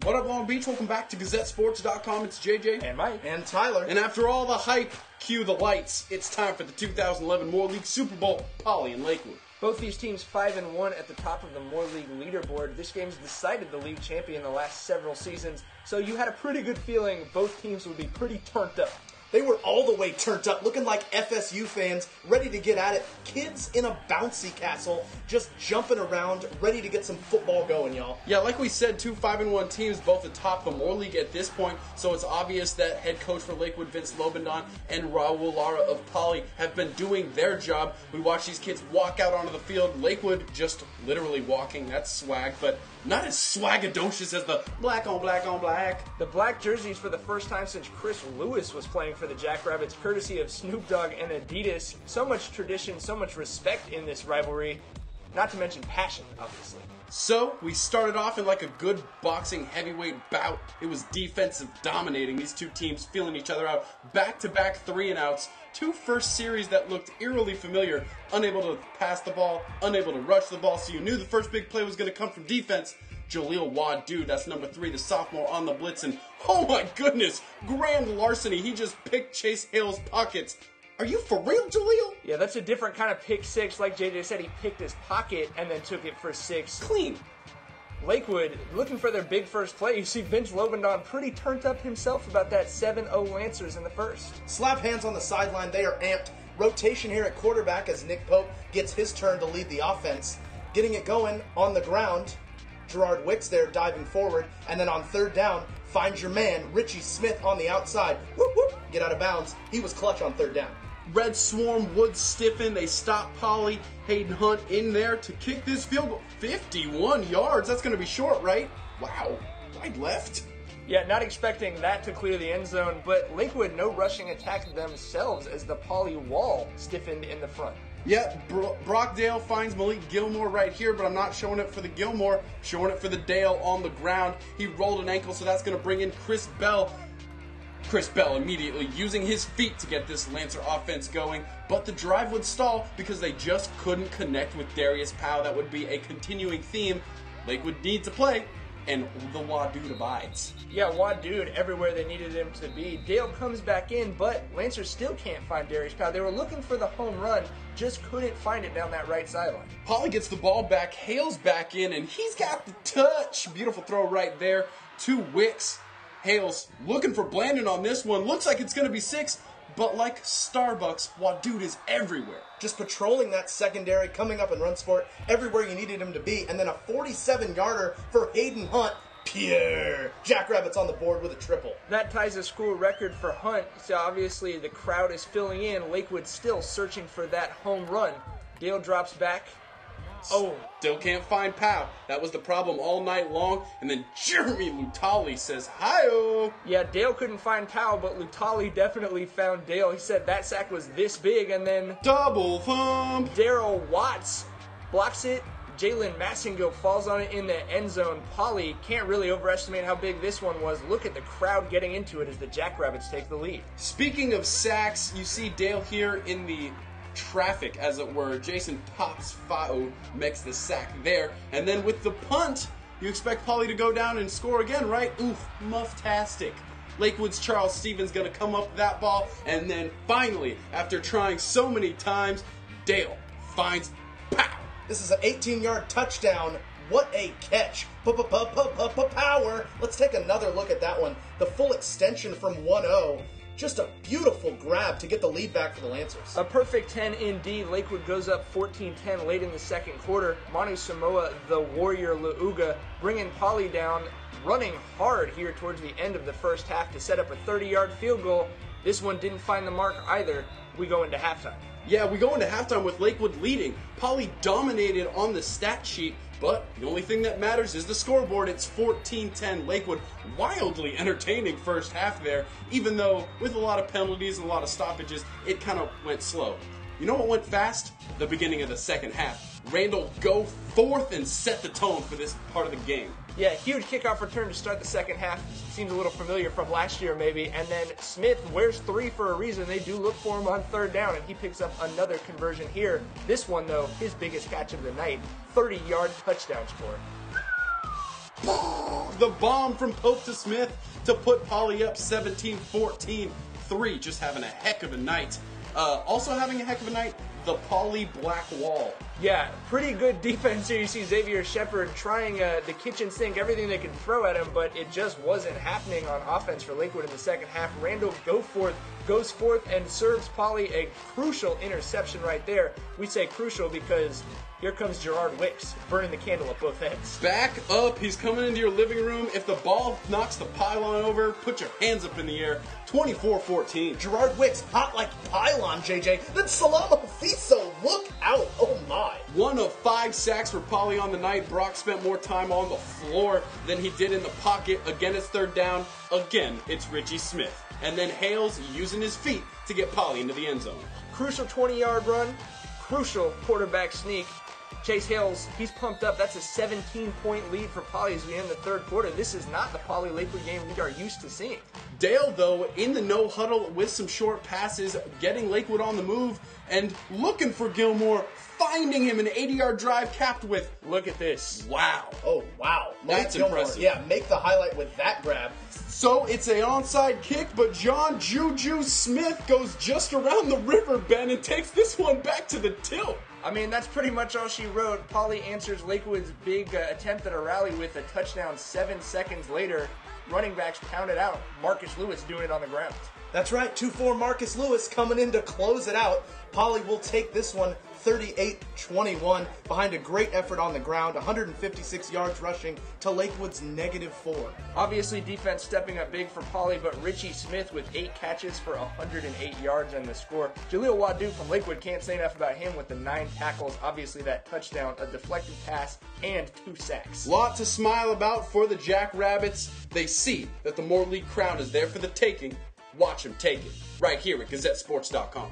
What up, Long Beach? Welcome back to GazetteSports.com. It's JJ. And Mike. And Tyler. And after all the hype, cue the lights. It's time for the 2011 Moore League Super Bowl, Poly and Lakewood. Both these teams 5-1 at the top of the Moore League leaderboard. This game's decided the league champion the last several seasons, so you had a pretty good feeling both teams would be pretty turned up. They were all the way turned up, looking like FSU fans, ready to get at it. Kids in a bouncy castle, just jumping around, ready to get some football going, y'all. Yeah, like we said, two 5-1 teams, both atop the Moore League at this point, so it's obvious that head coach for Lakewood, Vince Lobendon, and Raul Lara of Poly have been doing their job. We watch these kids walk out onto the field. Lakewood just literally walking, that's swag, but not as swagadocious as the black on black on black. The black jerseys for the first time since Chris Lewis was playing for the Jackrabbits, courtesy of Snoop Dogg and Adidas. So much tradition, so much respect in this rivalry, not to mention passion, obviously. So, we started off in like a good boxing heavyweight bout. It was defensive dominating, these two teams feeling each other out. Back-to-back 3-and-outs. Two first series that looked eerily familiar. Unable to pass the ball, unable to rush the ball, so you knew the first big play was going to come from defense. Jaleel Wadood, that's number 3, the sophomore on the blitz, and oh my goodness, grand larceny. He just picked Chase Hale's pockets. Are you for real, Jaleel? Yeah, that's a different kind of pick six. Like JJ said, he picked his pocket and then took it for 6. Clean. Lakewood, looking for their big first play. You see Vince Lobendon pretty turned up himself about that 7-0 Lancers in the first. Slap hands on the sideline, they are amped. Rotation here at quarterback as Nick Pope gets his turn to lead the offense. Getting it going on the ground. Gerard Wicks there diving forward, and then on third down, finds your man, Richie Smith on the outside. Whoop, whoop, get out of bounds. He was clutch on third down. Red Swarm would stiffen. They stop Poly. Hayden Hunt in there to kick this field goal. 51 yards. That's going to be short, right? Wow. Wide left. Yeah, not expecting that to clear the end zone, but Lakewood no rushing attack themselves as the Poly wall stiffened in the front. Yeah, Brockdale finds Malik Gilmore right here, but I'm not showing it for the Gilmore, showing it for the Dale on the ground. He rolled an ankle, so that's going to bring in Chris Bell. Chris Bell immediately using his feet to get this Lancer offense going, but the drive would stall because they just couldn't connect with Darius Powell. That would be a continuing theme. Lakewood needs to play, and the Wadood abides. Yeah, Wadood everywhere they needed him to be. Dale comes back in, but Lancers still can't find Darius Powell. They were looking for the home run, just couldn't find it down that right sideline. Poly gets the ball back, Hale's back in, and he's got the touch. Beautiful throw right there to Wicks. Hale's looking for Blandon on this one. Looks like it's going to be 6, but like Starbucks, Wadood is everywhere. Just patrolling that secondary, coming up and run sport everywhere you needed him to be, and then a 47-yarder for Hayden Hunt. Pierre. Jackrabbits on the board with a triple. That ties a school record for Hunt, so obviously the crowd is filling in. Lakewood still searching for that home run. Dale drops back. Oh, still can't find Powell. That was the problem all night long. And then Jeremy Lutali says, hi-oh. Yeah, Dale couldn't find Powell, but Lutali definitely found Dale. He said that sack was this big, and then double thumb. Darrell Watts blocks it. Jalen Massingill falls on it in the end zone. Poly can't really overestimate how big this one was. Look at the crowd getting into it as the Jackrabbits take the lead. Speaking of sacks, you see Dale here in the traffic, as it were. Jason Pops Fao makes the sack there. And then with the punt, you expect Poly to go down and score again, right? Oof, muff-tastic. Lakewood's Charles Stevens going to come up with that ball. And then finally, after trying so many times, Dale finds Pow. This is an 18-yard touchdown. What a catch. Power. Let's take another look at that one. The full extension from 1-0. Just a beautiful grab to get the lead back for the Lancers. A perfect 10 indeed. Lakewood goes up 14-10 late in the second quarter. Manu Samoa, the Warrior Lauga, bringing Poly down, running hard here towards the end of the first half to set up a 30-yard field goal. This one didn't find the mark either. We go into halftime. Yeah, we go into halftime with Lakewood leading. Poly dominated on the stat sheet, but the only thing that matters is the scoreboard. It's 14-10. Lakewood, wildly entertaining first half there, even though with a lot of penalties and a lot of stoppages, it kind of went slow. You know what went fast? The beginning of the second half. Randall go forth and set the tone for this part of the game. Yeah, huge kickoff return to start the second half. Seems a little familiar from last year maybe. And then Smith wears 3 for a reason. They do look for him on third down, and he picks up another conversion here. This one, though, his biggest catch of the night. 30-yard touchdown score. The bomb from Pope to Smith to put Poly up 17-14. 3 just having a heck of a night. Also having a heck of a night, the Poly Black Wall. Yeah, pretty good defense here. You see Xavier Shepard trying the kitchen sink, everything they could throw at him, but it just wasn't happening on offense for Lakewood in the second half. Randall goes forth and serves Poly a crucial interception right there. We say crucial because here comes Gerard Wicks, burning the candle at both ends. Back up, he's coming into your living room. If the ball knocks the pylon over, put your hands up in the air. 24-14. Gerard Wicks, hot like pylon, JJ. Then Salamo Fiso, look out. Oh my. 1 of 5 sacks for Poly on the night. Brock spent more time on the floor than he did in the pocket. Again, it's third down. Again, it's Richie Smith. And then Hales using his feet to get Poly into the end zone. Crucial 20-yard run, crucial quarterback sneak. Chase Hales, he's pumped up. That's a 17-point lead for Poly as we end the third quarter. This is not the Poly Lakewood game we are used to seeing. Dale, though, in the no huddle with some short passes, getting Lakewood on the move and looking for Gilmore, finding him an 80-yard drive capped with, look at this. Wow. Oh, wow. That's impressive. Yeah, make the highlight with that grab. So it's an onside kick, but John Juju Smith goes just around the river bend and takes this one back to the tilt. I mean, that's pretty much all she wrote. Poly answers Lakewood's big attempt at a rally with a touchdown 7 seconds later. Running backs pounded out. Marcus Lewis doing it on the ground. That's right, 2-4 Marcus Lewis coming in to close it out. Poly will take this one 38-21 behind a great effort on the ground, 156 yards rushing to Lakewood's -4. Obviously, defense stepping up big for Poly, but Richie Smith with 8 catches for 108 yards and the score. Jaleel Wadu from Lakewood, can't say enough about him with the 9 tackles. Obviously, that touchdown, a deflected pass, and 2 sacks. Lot to smile about for the Jackrabbits. They see that the Moore League crown is there for the taking. Watch them take it right here at GazetteSports.com.